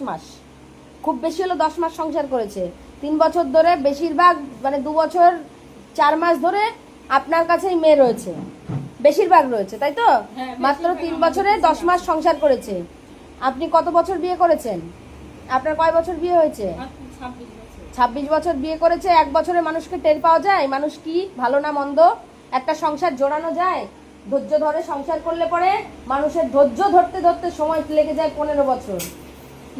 মাস, খুব বেশি হলো 10 মাস সংসার করেছে। 3 বছর ধরে বেশিরভাগ মানে 2 বছর 4 মাস ধরে আপনার কাছেই মেয়ে রয়েছে, বেশিরভাগ রয়েছে, তাই তো? মাত্র 3 বছরে 10 মাস সংসার করেছে। আপনি কত বছর বিয়ে করেছেন? আপনার কয় বছর বিয়ে হয়েছে? 26 বছর বিয়ে করেছে। 1 বছরে মানুষকে টের পাওয়া যায় মানুষ কি ভালো না মন্দ? একটা সংসার জোড়ানো যায়? ধৈর্য ধরে সংসার করলে পরে মানুষের ধৈর্য ধরতে ধরতে সময় লেগে যায় 15 বছর,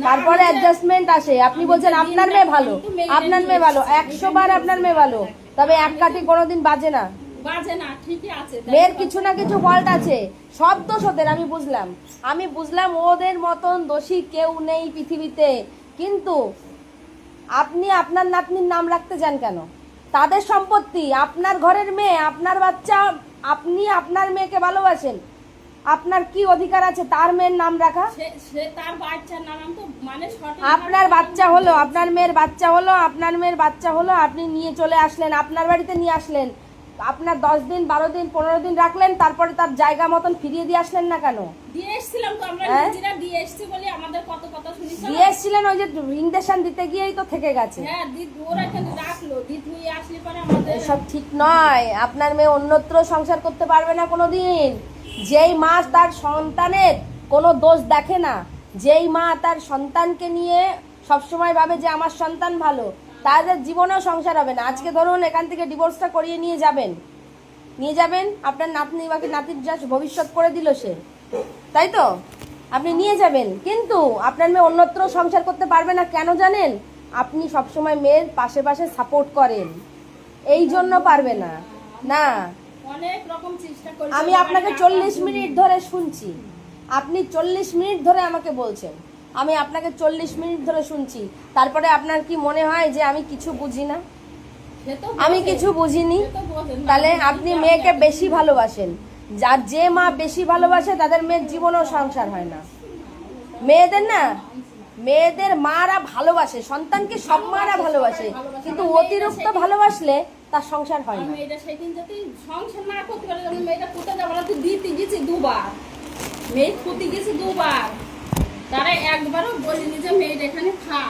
তারপরে অ্যাডজাস্টমেন্ট আসে। আপনি বলছেন আপনার মেয়ে ভালো, আপনার মেয়ে ভালো, 100 বার আপনার মেয়ে ভালো, তবে এক কাঠি কোনোদিন বাজে না। মেয়ের কিছু না কিছু ফল্ট আছে, সব দোষ ওদের। আমি বুঝলাম ওদের মতন দোষী কেউ নেই পৃথিবীতে, কিন্তু আপনি আপনার নাতনির নাম রাখতে যান কেন? তাদের সম্পত্তি, আপনার ঘরের মেয়ে, আপনার বাচ্চা, আপনি আপনার মেয়েকে ভালোবাসেন, আপনার কি অধিকার আছে তার মেয়ের নাম রাখা? আপনার বাচ্চা হলো, আপনার মেয়ের বাচ্চা হলো, আপনার মেয়ের বাচ্চা হলো, আপনি নিয়ে চলে আসলেন, আপনার বাড়িতে নিয়ে আসলেন, আপনার 10 দিন 12 দিন 15 দিন রাখলেন, তারপরে তার জায়গা মতন ফিরিয়ে দিয়ে আসলেন না কেন? দিয়ে এসেছিলাম তো আমরা, নিজেরা দিয়ে এসেছি বলে আমাদের কত কথা শুনিস। দিয়ে এসেছিলেন, ওই যে ইনজেকশন দিতে গিয়েই তো থেকে গেছে। হ্যাঁ, ওরা কিন্তু রাখলো, দি তুই আসলি পরে আমাদের এসব ঠিক নয়। আপনার মেয়ে অন্যত্র সংসার করতে পারবে না কোনোদিন। যেই মা তার সন্তানের কোনো দোষ দেখে না, যেই মা তার সন্তানকে নিয়ে সবসময় ভাবে যে আমার সন্তান ভালো, তাদের জীবনেও সংসার হবে না। আজকে ধরুন এখান থেকে ডিভোর্সটা করিয়ে নিয়ে যাবেন, আপনার নাতনি বাকি নাতির যা ভবিষ্যৎ করে দিল সে, তাই তো? আপনি নিয়ে যাবেন, কিন্তু আপনার মেয়ে অন্যত্র সংসার করতে পারবে না। কেন জানেন? আপনি সবসময় মেয়ের পাশে পাশে সাপোর্ট করেন, এই জন্য পারবে না। না, অনেক রকম চেষ্টা করি। আমি আপনাকে 40 মিনিট ধরে শুনছি, আপনি 40 মিনিট ধরে আমাকে বলছেন, আমি আপনাকে 40 মিনিট ধরে শুনছি, তারপরে আপনার কি মনে হয় যে আমি কিছু বুঝি না? আমি কিছু বুঝিনি? তাহলে আপনি মেয়েকে বেশি ভালোবাসেন। যার যে মা বেশি ভালোবাসে তাদের মেয়ের জীবনেও সংসার হয় না। মেয়েদের মারা ভালোবাসে, সন্তানকে সব মারা ভালোবাসে, কিন্তু অতিরিক্ত ভালোবাসলে তার সংসার হয় না। মেয়েটা সেদিন যদি সংসার না করতে পারে, মেয়েটা কোথা যাবো না, তুই দিতে গেছি 2 বার, মেয়ে খুঁতে গেছি 2 বার, তারা একবারও বলিনি যে মেয়েটা এখানে থাক।